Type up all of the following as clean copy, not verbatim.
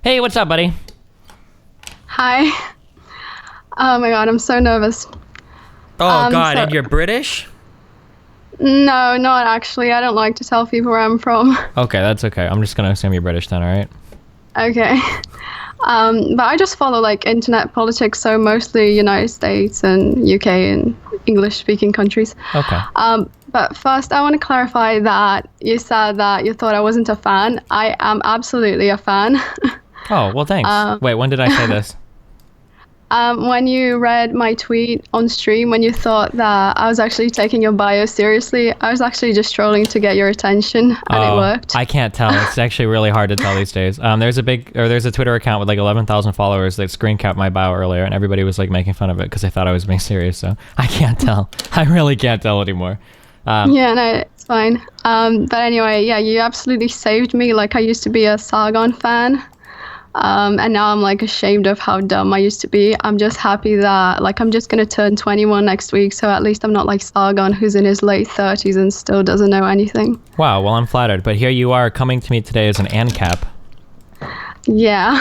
Hey, what's up, buddy? Hi. Oh my god, I'm so nervous. Oh, God, and you're British? No, not actually. I don't like to tell people where I'm from. Okay, that's okay. I'm just gonna assume you're British then, all right? Okay. But I just follow like internet politics, so mostly United States and UK and English-speaking countries. Okay. But first, I want to clarify that you said that you thought I wasn't a fan. I am absolutely a fan. Oh, well, thanks. Wait, when did I say this? When you read my tweet on stream, when you thought that I was actually taking your bio seriously, I was actually just trolling to get your attention, and it worked. I can't tell. It's actually really hard to tell these days. There's a Twitter account with like 11,000 followers that screen capped my bio earlier, and everybody was like making fun of it because they thought I was being serious. So I can't tell. I really can't tell anymore. Yeah, no, it's fine. But anyway, yeah, you absolutely saved me. Like, I used to be a Sargon fan. And now I'm like ashamed of how dumb I used to be. I'm just happy that like I'm just gonna turn 21 next week, so at least I'm not like Sargon, who's in his late 30s and still doesn't know anything. Wow, well, I'm flattered. But here you are coming to me today as an ANCAP. Yeah.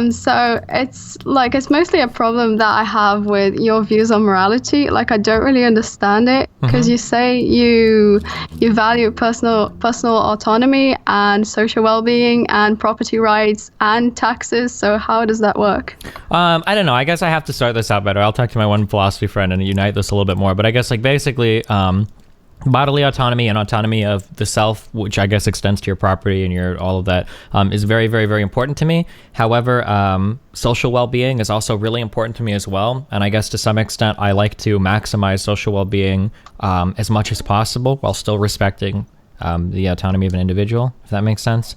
So it's mostly a problem that I have with your views on morality. Like, I don't really understand it because you say you value personal autonomy and social well-being and property rights and taxes. So how does that work? I don't know. I guess I have to start this out better. I'll talk to my one philosophy friend and unite this a little bit more. But I guess like basically, bodily autonomy and autonomy of the self, which I guess extends to your property and your all of that, is very, very, very important to me. However, social well-being is also really important to me as well. And I guess to some extent, I like to maximize social well-being as much as possible while still respecting the autonomy of an individual, if that makes sense.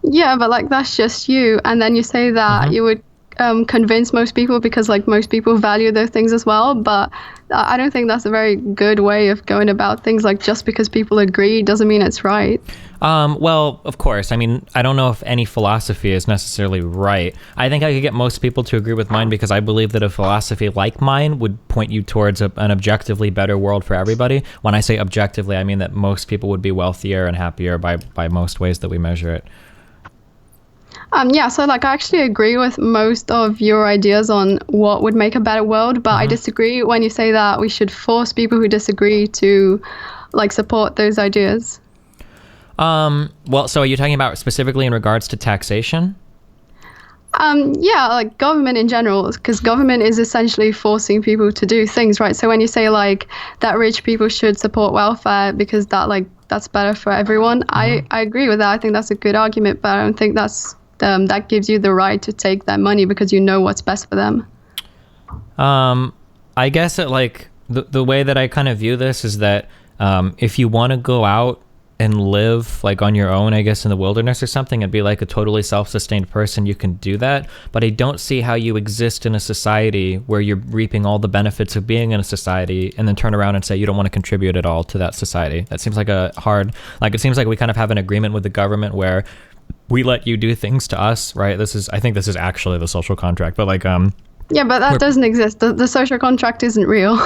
Yeah, but like that's just you. And then you say that you would convince most people because like most people value those things as well, but I don't think that's a very good way of going about things. Like, just because people agree doesn't mean it's right. Well, of course. I mean, I don't know if any philosophy is necessarily right. I think I could get most people to agree with mine because I believe that a philosophy like mine would point you towards an objectively better world for everybody. When I say objectively, I mean that most people would be wealthier and happier by most ways that we measure it. Yeah, so like I actually agree with most of your ideas on what would make a better world, but I disagree when you say that we should force people who disagree to like support those ideas. Well, so are you talking about specifically in regards to taxation? Yeah, like government in general, because government is essentially forcing people to do things, right? So when you say like that rich people should support welfare because that's better for everyone, I agree with that. I think that's a good argument, but I don't think that gives you the right to take that money because you know what's best for them. I guess it like the way that I kind of view this is that if you want to go out and live like on your own, I guess in the wilderness or something, and be like a totally self-sustained person, you can do that. But I don't see how you exist in a society where you're reaping all the benefits of being in a society and then turn around and say you don't want to contribute at all to that society. That seems like it seems like we kind of have an agreement with the government where we let you do things to us, right? I think this is actually the social contract, but like, yeah, but that doesn't exist. The social contract isn't real.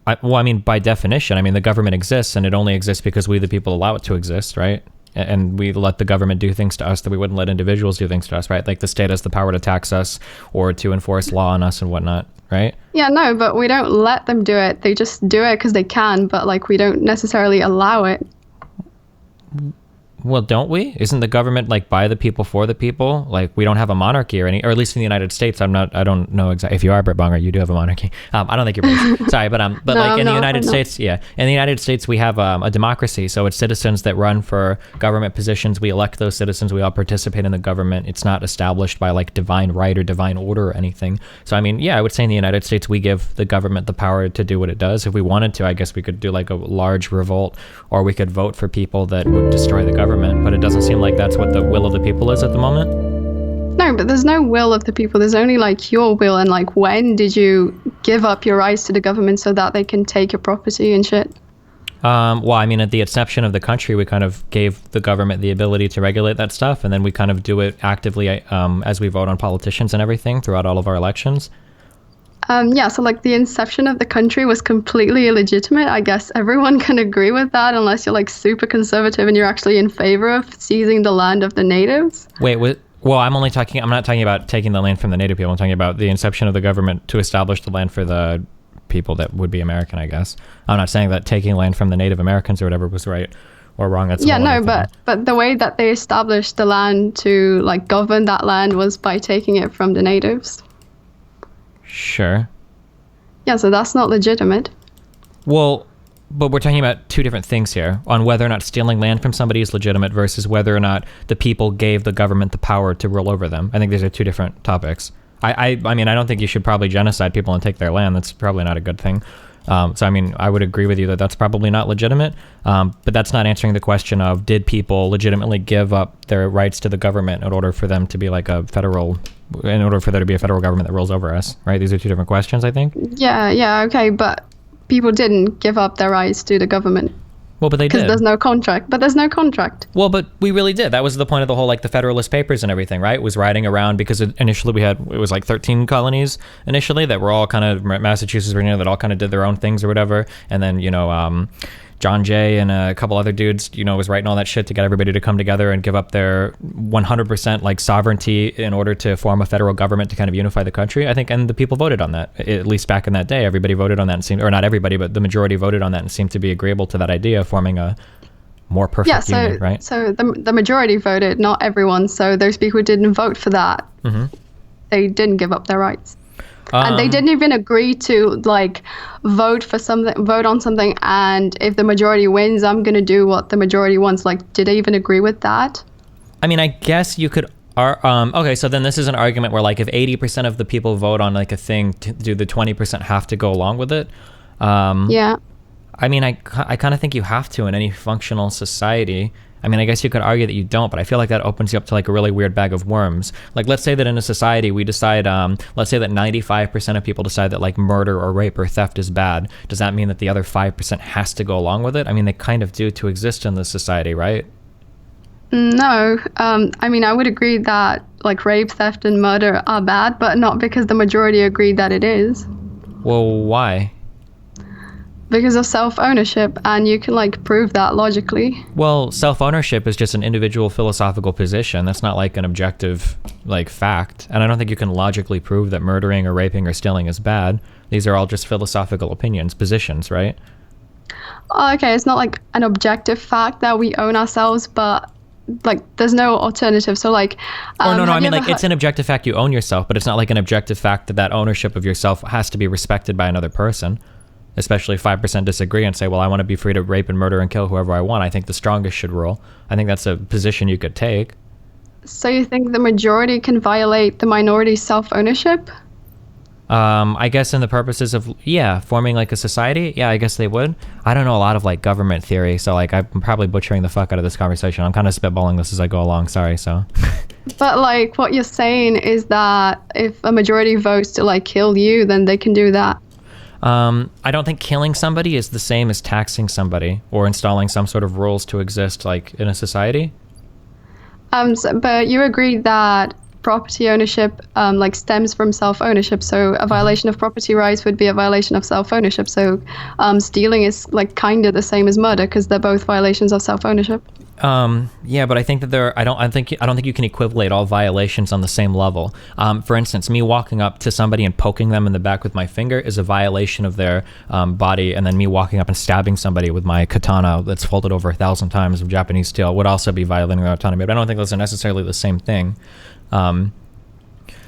I mean, by definition, I mean, the government exists and it only exists because we, the people, allow it to exist, right? And we let the government do things to us that we wouldn't let individuals do things to us, right? Like the state has the power to tax us or to enforce law on us and whatnot, right? Yeah, no, but we don't let them do it. They just do it because they can, but like we don't necessarily allow it. Well, don't we? Isn't the government like by the people for the people? Like we don't have a monarchy or at least in the United States. I don't know exactly. If you are Brit Bonger, you do have a monarchy. I don't think you're British. Sorry, but no, like in the United States, yeah. In the United States, we have a democracy. So it's citizens that run for government positions. We elect those citizens. We all participate in the government. It's not established by like divine right or divine order or anything. So I mean, yeah, I would say in the United States, we give the government the power to do what it does. If we wanted to, I guess we could do like a large revolt, or we could vote for people that would destroy the government. But it doesn't seem like that's what the will of the people is at the moment. No, but there's no will of the people. There's only like your will. And like, when did you give up your rights to the government so that they can take your property and shit? Well, I mean, at the inception of the country, we kind of gave the government the ability to regulate that stuff. And then we kind of do it actively as we vote on politicians and everything throughout all of our elections. Yeah, so like the inception of the country was completely illegitimate. I guess everyone can agree with that unless you're like super conservative and you're actually in favor of seizing the land of the natives. Wait, well, I'm not talking about taking the land from the native people. I'm talking about the inception of the government to establish the land for the people that would be American, I guess. I'm not saying that taking land from the Native Americans or whatever was right or wrong. That's yeah, no, but the way that they established the land to like govern that land was by taking it from the natives. Sure. Yeah, so that's not legitimate. Well, but we're talking about two different things here on whether or not stealing land from somebody is legitimate versus whether or not the people gave the government the power to rule over them. I think these are two different topics. I mean, I don't think you should probably genocide people and take their land. That's probably not a good thing. So, I mean, I would agree with you that that's probably not legitimate. But that's not answering the question of did people legitimately give up their rights to the government in order for them to be like in order for there to be a federal government that rules over us, right? These are two different questions, I think. Yeah, okay, but people didn't give up their rights to the government. Well, but they did. Because there's no contract. But there's no contract. Well, but we really did. That was the point of the whole, like, the Federalist Papers and everything, right? Was riding around because initially it was like 13 colonies initially that were all kind of Massachusetts, Virginia, that all kind of did their own things or whatever. And then, John Jay and a couple other dudes, was writing all that shit to get everybody to come together and give up their 100% like sovereignty in order to form a federal government to kind of unify the country, I think. And the people voted on that, at least back in that day. Everybody voted on that and seemed, or not everybody, but the majority voted on that and seemed to be agreeable to that idea of forming a more perfect union, right? So the majority voted, not everyone. So those people who didn't vote for that, they didn't give up their rights. And they didn't even agree to like vote on something. And if the majority wins, I'm going to do what the majority wants. Like, did they even agree with that? I mean, I guess you could. Okay, so then this is an argument where like if 80% of the people vote on like a thing, do the 20% have to go along with it? Yeah. I mean, I kind of think you have to in any functional society. I mean, I guess you could argue that you don't, but I feel like that opens you up to like a really weird bag of worms. Like, let's say that in a society we decide, let's say that 95% of people decide that like murder or rape or theft is bad. Does that mean that the other 5% has to go along with it? I mean, they kind of do to exist in this society, right? No. I mean, I would agree that like rape, theft, and murder are bad, but not because the majority agreed that it is. Well, why? Because of self-ownership, and you can like prove that logically. Well, self-ownership is just an individual philosophical position. That's not like an objective like fact, and I don't think you can logically prove that murdering or raping or stealing is bad. These are all just philosophical opinions, positions, right? Okay, it's not like an objective fact that we own ourselves, but like there's no alternative. So like no, I mean like it's an objective fact you own yourself, but it's not like an objective fact that ownership of yourself has to be respected by another person. Especially if 5% disagree and say, well, I want to be free to rape and murder and kill whoever I want. I think the strongest should rule. I think that's a position you could take. So you think the majority can violate the minority's self-ownership? I guess in the purposes of, forming like a society, I guess they would. I don't know a lot of like government theory, so like I'm probably butchering the fuck out of this conversation. I'm kind of spitballing this as I go along, sorry, so. But like what you're saying is that if a majority votes to like kill you, then they can do that. I don't think killing somebody is the same as taxing somebody or installing some sort of rules to exist like in a society. But you agreed that property ownership like stems from self-ownership. So a violation of property rights would be a violation of self-ownership. So stealing is like kind of the same as murder because they're both violations of self-ownership. But I think that I don't think you can equivalate all violations on the same level. For instance, me walking up to somebody and poking them in the back with my finger is a violation of their body, and then me walking up and stabbing somebody with my katana that's folded over 1,000 times of Japanese steel would also be violating their autonomy. But I don't think those are necessarily the same thing.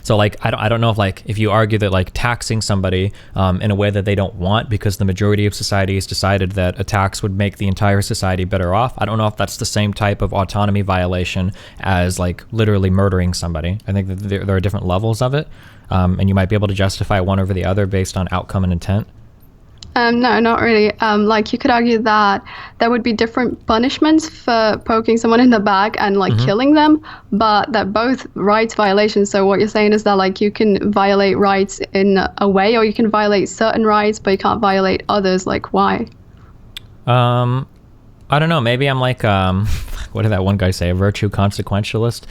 So like I don't know if you argue that like taxing somebody in a way that they don't want because the majority of society has decided that a tax would make the entire society better off. I don't know if that's the same type of autonomy violation as like literally murdering somebody. I think that there are different levels of it, and you might be able to justify one over the other based on outcome and intent. No, not really. Like you could argue that there would be different punishments for poking someone in the back and like killing them, but they're both rights violations. So what you're saying is that like you can violate rights in a way, or you can violate certain rights, but you can't violate others. Like why? I don't know. Maybe I'm like, what did that one guy say? A virtue consequentialist.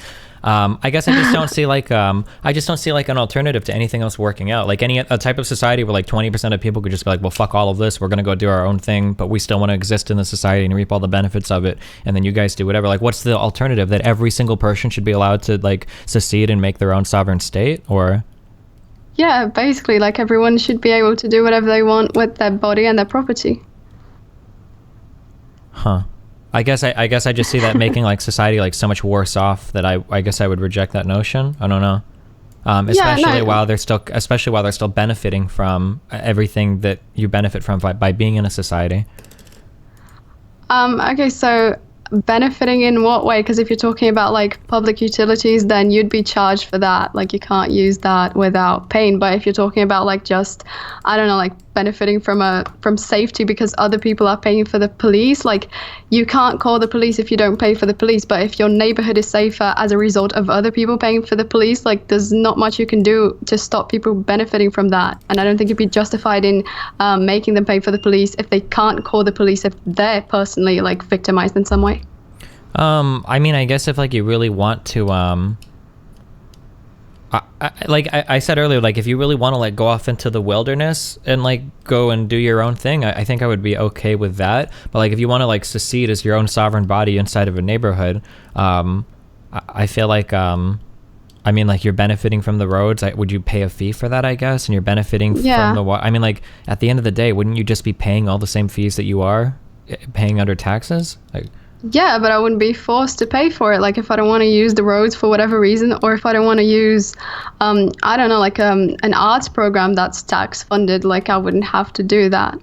I guess I just don't see like, I just don't see like an alternative to anything else working out. Like a type of society where like 20% of people could just be like, well, fuck all of this. We're going to go do our own thing, but we still want to exist in the society and reap all the benefits of it. And then you guys do whatever. Like, what's the alternative? That every single person should be allowed to like secede and make their own sovereign state? Or? Yeah, basically, like everyone should be able to do whatever they want with their body and their property. Huh. I guess I just see that making like society like so much worse off that I guess I would reject that notion. I don't know. Especially while they're still benefiting from everything that you benefit from by being in a society. Okay, so benefiting in what way? Because if you're talking about like public utilities, then you'd be charged for that. Like you can't use that without paying. But if you're talking about like just, I don't know, like benefiting from safety because other people are paying for the police, like you can't call the police if you don't pay for the police. But if your neighborhood is safer as a result of other people paying for the police, like there's not much you can do to stop people benefiting from that. And I don't think it'd be justified in making them pay for the police if they can't call the police if they're personally like victimized in some way. I mean, I guess if like you really want to, like I said earlier, like if you really want to like go off into the wilderness and like go and do your own thing, I think I would be okay with that. But like if you want to like secede as your own sovereign body inside of a neighborhood, I feel like, I mean, like you're benefiting from the roads. Would you pay a fee for that, I guess? And you're benefiting from the water. I mean, like at the end of the day, wouldn't you just be paying all the same fees that you are paying under taxes? Like, yeah, but I wouldn't be forced to pay for it. Like if I don't want to use the roads for whatever reason, or if I don't want to use, I don't know, like an arts program that's tax funded, like I wouldn't have to do that.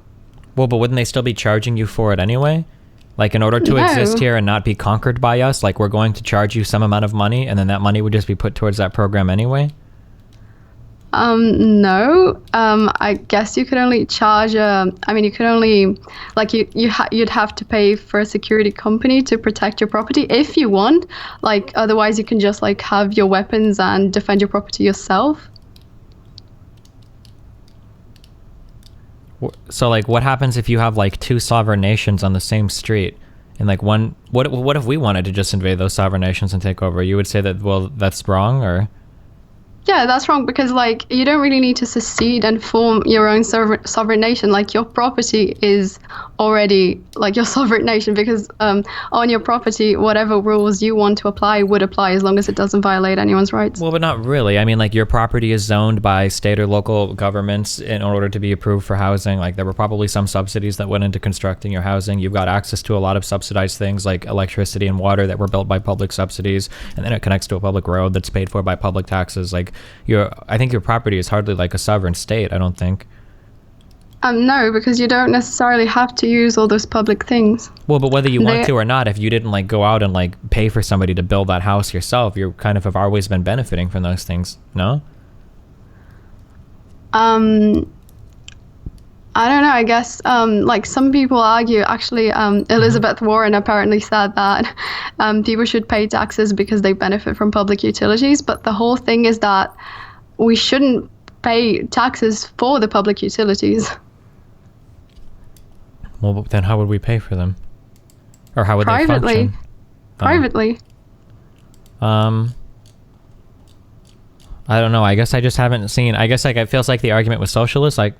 Well, but wouldn't they still be charging you for it anyway? Like in order to exist here and not be conquered by us, like we're going to charge you some amount of money and then that money would just be put towards that program anyway? No. I guess you could only charge, I mean, you could only, like you'd have to pay for a security company to protect your property if you want. Like otherwise you can just like have your weapons and defend your property yourself. So like what happens if you have like two sovereign nations on the same street and like one, what if we wanted to just invade those sovereign nations and take over? You would say that, well, that's wrong, or? Yeah, that's wrong because like you don't really need to secede and form your own sovereign nation. Like your property is already like your sovereign nation because on your property, whatever rules you want to apply would apply as long as it doesn't violate anyone's rights. Well, but not really. I mean, like your property is zoned by state or local governments in order to be approved for housing. Like there were probably some subsidies that went into constructing your housing. You've got access to a lot of subsidized things like electricity and water that were built by public subsidies, and then it connects to a public road that's paid for by public taxes. Like I think your property is hardly like a sovereign state, I don't think. No, because you don't necessarily have to use all those public things. Well, but whether you want to or not, if you didn't like go out and like pay for somebody to build that house yourself, you kind of have always been benefiting from those things, no? I don't know, I guess like some people argue, actually Elizabeth Warren apparently said that people should pay taxes because they benefit from public utilities, but the whole thing is that we shouldn't pay taxes for the public utilities. Well, but then how would we pay for them? Or how would they function? Privately. I don't know, I guess I just haven't seen, I guess like it feels like the argument with socialists, like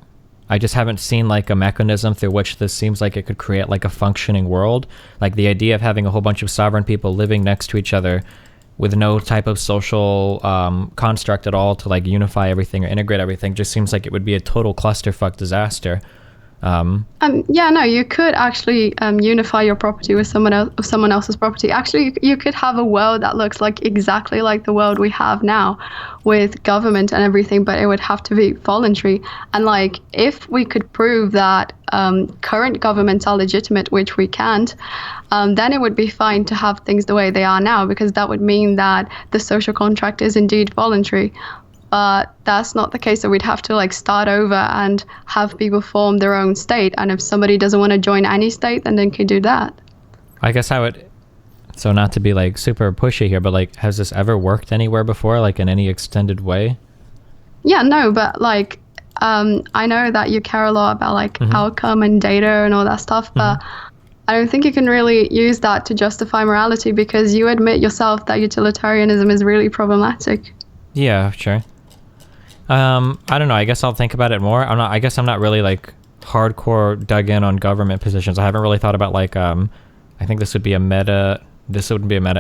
I just haven't seen like a mechanism through which this seems like it could create like a functioning world. Like the idea of having a whole bunch of sovereign people living next to each other with no type of social construct at all to like unify everything or integrate everything just seems like it would be a total clusterfuck disaster. Yeah, no, you could actually unify your property with someone else's property. Actually, you could have a world that looks like exactly like the world we have now with government and everything, but it would have to be voluntary. And like, if we could prove that current governments are legitimate, which we can't, then it would be fine to have things the way they are now, because that would mean that the social contract is indeed voluntary. But that's not the case, so we'd have to like start over and have people form their own state. And if somebody doesn't want to join any state, then they can do that. I guess I would, so not to be like super pushy here, but like, has this ever worked anywhere before, like in any extended way? Yeah, no, but like, I know that you care a lot about like outcome and data and all that stuff, but I don't think you can really use that to justify morality because you admit yourself that utilitarianism is really problematic. Yeah, sure. I don't know. I guess I'll think about it more. I guess I'm not really like hardcore dug in on government positions. I haven't really thought about like I think this wouldn't be a meta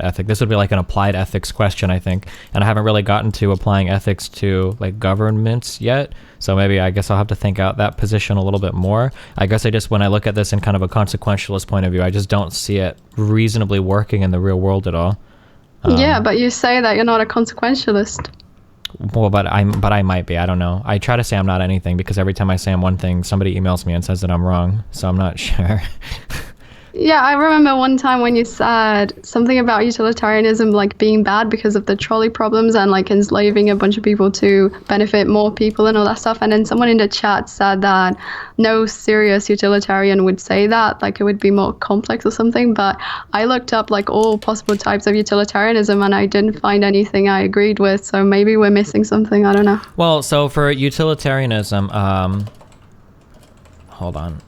ethic. This would be like an applied ethics question, I think. And I haven't really gotten to applying ethics to like governments yet. So maybe I guess I'll have to think out that position a little bit more. I guess when I look at this in kind of a consequentialist point of view, I just don't see it reasonably working in the real world at all. Yeah, but you say that you're not a consequentialist. Well, but I might be. I don't know. I try to say I'm not anything because every time I say I'm one thing, somebody emails me and says that I'm wrong. So I'm not sure. Yeah, I remember one time when you said something about utilitarianism like being bad because of the trolley problems and like enslaving a bunch of people to benefit more people and all that stuff. And then someone in the chat said that no serious utilitarian would say that, like it would be more complex or something. But I looked up like all possible types of utilitarianism and I didn't find anything I agreed with. So maybe we're missing something. I don't know. Well, so for utilitarianism, hold on.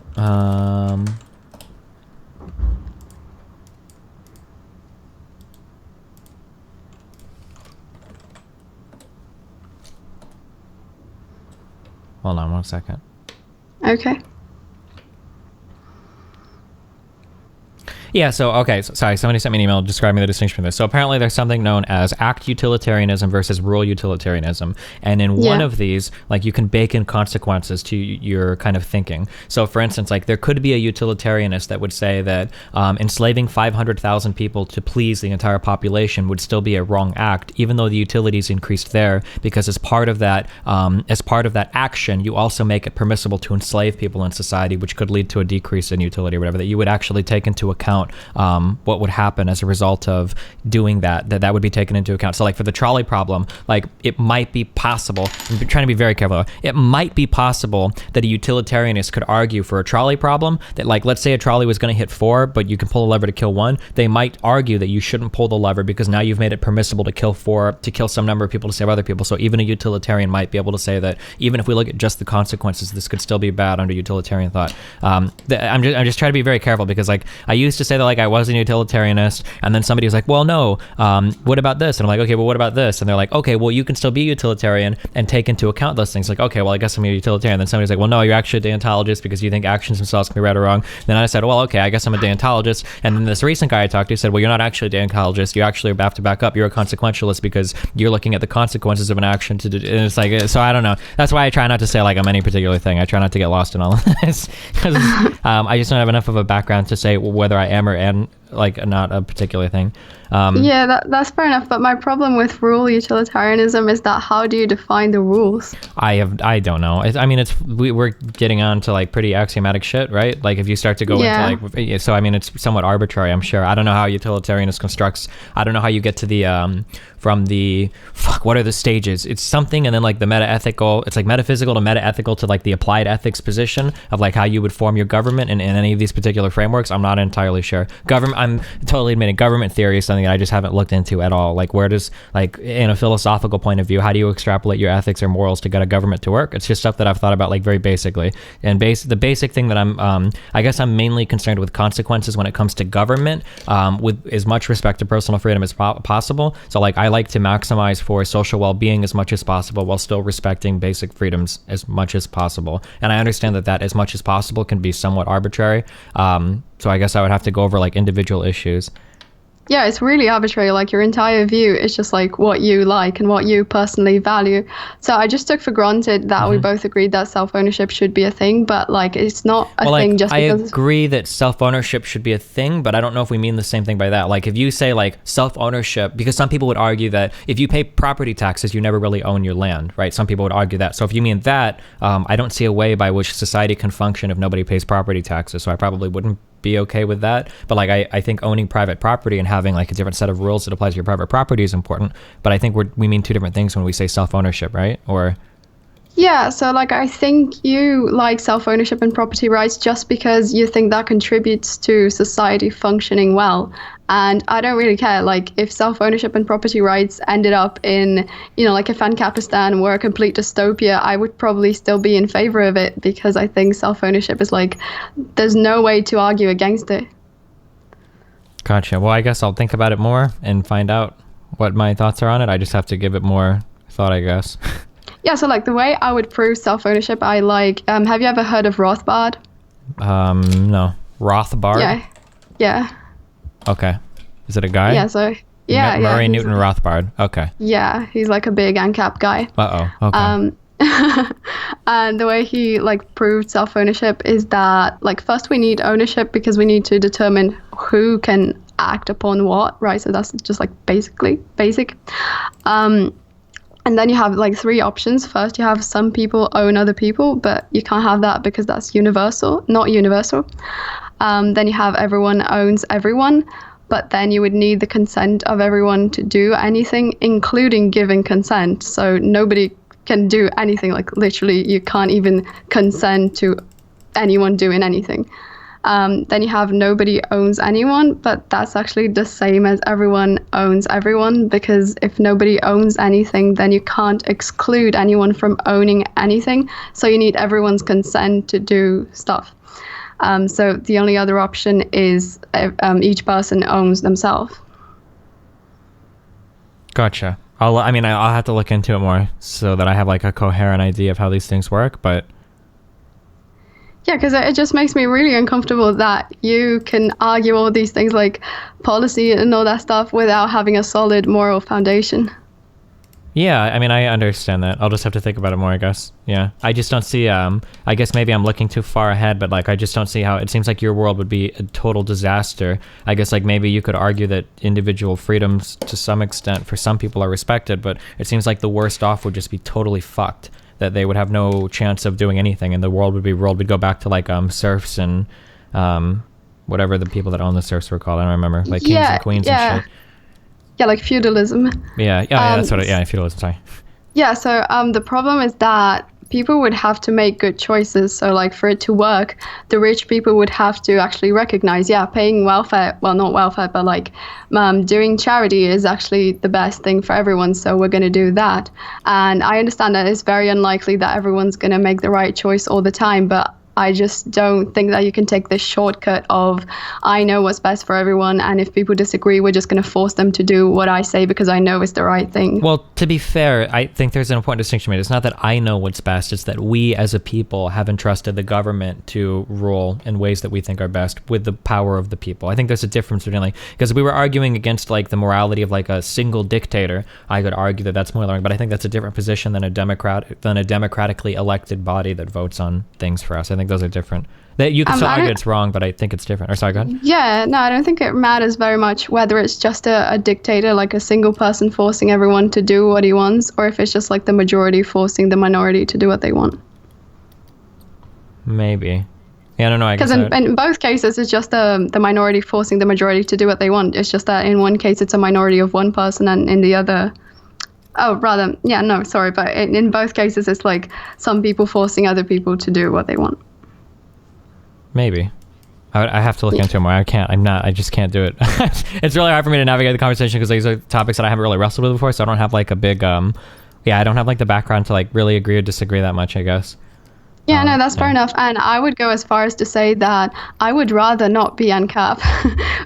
Hold on 1 second. Okay. Yeah, sorry, somebody sent me an email describing the distinction between this. So apparently there's something known as act utilitarianism versus rule utilitarianism. And in one of these, like you can bake in consequences to your kind of thinking. So for instance, like there could be a utilitarianist that would say that enslaving 500,000 people to please the entire population would still be a wrong act, even though the utilities increased there, because as part of that action, you also make it permissible to enslave people in society, which could lead to a decrease in utility or whatever, that you would actually take into account what would happen as a result of doing that would be taken into account. So like for the trolley problem, like it might be possible, I'm trying to be very careful, it might be possible that a utilitarianist could argue for a trolley problem that, like, let's say a trolley was going to hit 4, but you can pull a lever to kill 1. They might argue that you shouldn't pull the lever because now you've made it permissible to kill 4, to kill some number of people to save other people. So even a utilitarian might be able to say that even if we look at just the consequences, this could still be bad under utilitarian thought. I'm just trying to be very careful because like I used to say that like I was a utilitarianist, and then somebody was like, well, no, what about this? And I'm like, okay, well, what about this? And they're like, okay, well, you can still be utilitarian and take into account those things. Like, okay, well, I guess I'm a utilitarian. Then somebody's like, well, no, you're actually a deontologist because you think actions themselves can be right or wrong. Then I said, well, okay, I guess I'm a deontologist. And then this recent guy I talked to said, well, you're not actually a deontologist. You actually have to back up. You're a consequentialist because you're looking at the consequences of an action to do. And it's like, so I don't know. That's why I try not to say like I'm any particular thing. I try not to get lost in all of this because I just don't have enough of a background to say whether I am or am like not a particular thing. Yeah, that's fair enough. But my problem with rule utilitarianism is that how do you define the rules? I don't know. I mean, we're getting on to like pretty axiomatic shit, right? Like if you start to go into like, so I mean, it's somewhat arbitrary, I'm sure. I don't know how utilitarianist constructs. I don't know how you get to the from the what are the stages? It's something, and then like the meta-ethical. It's like metaphysical to meta-ethical to like the applied ethics position of like how you would form your government in any of these particular frameworks. I'm not entirely sure. I'm totally admitting government theory is something that I just haven't looked into at all. Like where does, like in a philosophical point of view, how do you extrapolate your ethics or morals to get a government to work? It's just stuff that I've thought about like very basically. And the basic thing that I guess I'm mainly concerned with consequences when it comes to government, with as much respect to personal freedom as possible. So like I like to maximize for social well-being as much as possible while still respecting basic freedoms as much as possible. And I understand that as much as possible can be somewhat arbitrary. So I guess I would have to go over like individual issues. Yeah, it's really arbitrary. Like your entire view is just like what you like and what you personally value. So I just took for granted that we both agreed that self-ownership should be a thing, but like it's not a thing just because... I agree that self-ownership should be a thing, but I don't know if we mean the same thing by that. Like if you say like self-ownership, because some people would argue that if you pay property taxes, you never really own your land, right? Some people would argue that. So if you mean that, I don't see a way by which society can function if nobody pays property taxes. So I probably wouldn't be okay with that. But like I think owning private property and having like a different set of rules that applies to your private property is important. But I think we mean two different things when we say self-ownership, right? Or yeah, so like I think you like self-ownership and property rights just because you think that contributes to society functioning well. And I don't really care. Like if self-ownership and property rights ended up in, like Afghanistan or a complete dystopia, I would probably still be in favor of it because I think self-ownership is like, there's no way to argue against it. Gotcha. Well, I guess I'll think about it more and find out what my thoughts are on it. I just have to give it more thought, I guess. Yeah, so like the way I would prove self-ownership, I like, have you ever heard of Rothbard? No. Rothbard? Yeah. Yeah. Okay. Is it a guy? Yeah, so, yeah. Murray he's Newton Rothbard. Okay. Yeah, he's like a big ANCAP guy. Uh-oh. Okay. And the way he like proved self-ownership is that like first we need ownership because we need to determine who can act upon what, right? So that's just like basic. And then you have like three options. First, you have some people own other people, but you can't have that because that's not universal. Then you have everyone owns everyone, but then you would need the consent of everyone to do anything, including giving consent. So nobody can do anything, like literally you can't even consent to anyone doing anything. Then you have nobody owns anyone, but that's actually the same as everyone owns everyone, because if nobody owns anything, then you can't exclude anyone from owning anything. So you need everyone's consent to do stuff. So the only other option is each person owns themselves. Gotcha. I'll have to look into it more so that I have like a coherent idea of how these things work, but yeah, because it just makes me really uncomfortable that you can argue all these things like policy and all that stuff without having a solid moral foundation. Yeah, I mean, I understand that. I'll just have to think about it more, I guess. Yeah. I just don't see, I guess maybe I'm looking too far ahead, but like, I just don't see how it seems like your world would be a total disaster. I guess like maybe you could argue that individual freedoms to some extent for some people are respected, but it seems like the worst off would just be totally fucked. That they would have no chance of doing anything, and the world would go back to like serfs and whatever the people that own the serfs were called. I don't remember, like kings and queens and shit. Yeah, like feudalism. Yeah, that's what. Feudalism. Sorry. Yeah, so the problem is that people would have to make good choices. So like for it to work, the rich people would have to actually recognize, paying welfare, well, not welfare, but like doing charity is actually the best thing for everyone. So we're going to do that. And I understand that it's very unlikely that everyone's going to make the right choice all the time, but I just don't think that you can take this shortcut of I know what's best for everyone, and if people disagree, we're just going to force them to do what I say because I know it's the right thing. Well, to be fair, I think there's an important distinction made. It's not that I know what's best, it's that we as a people have entrusted the government to rule in ways that we think are best with the power of the people. I think there's a difference between like, because we were arguing against like the morality of like a single dictator, I could argue that that's more, but I think that's a different position than a democratically elected body that votes on things for us. I think those are different. That you can still argue it's wrong, but I think it's different. Or sorry, go ahead. Yeah, no, I don't think it matters very much whether it's just a dictator, like a single person forcing everyone to do what he wants, or if it's just like the majority forcing the minority to do what they want. Maybe. Yeah, I don't know. Because in both cases, it's just the minority forcing the majority to do what they want. It's just that in one case, it's a minority of one person, and in the other... but in both cases, it's like some people forcing other people to do what they want. Maybe. I have to look into it more. I just can't do it. It's really hard for me to navigate the conversation because these are topics that I haven't really wrestled with before, so I don't have like a big, I don't have like the background to like really agree or disagree that much, I guess. Yeah, no, that's fair enough. And I would go as far as to say that I would rather not be ANCAP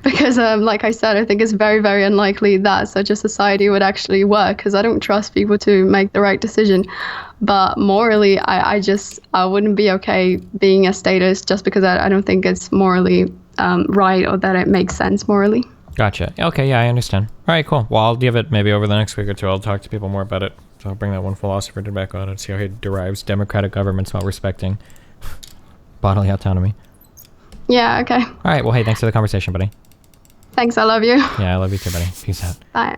because, like I said, I think it's very, very unlikely that such a society would actually work because I don't trust people to make the right decision. But morally, I wouldn't be okay being a status just because I don't think it's morally right or that it makes sense morally. Gotcha. Okay, yeah, I understand. All right, cool. Well, I'll give it maybe over the next week or two. I'll talk to people more about it. So I'll bring that one philosopher back on and see how he derives democratic governments while respecting bodily autonomy. Yeah, okay. All right, well, hey, thanks for the conversation, buddy. Thanks, I love you. Yeah, I love you too, buddy. Peace out. Bye.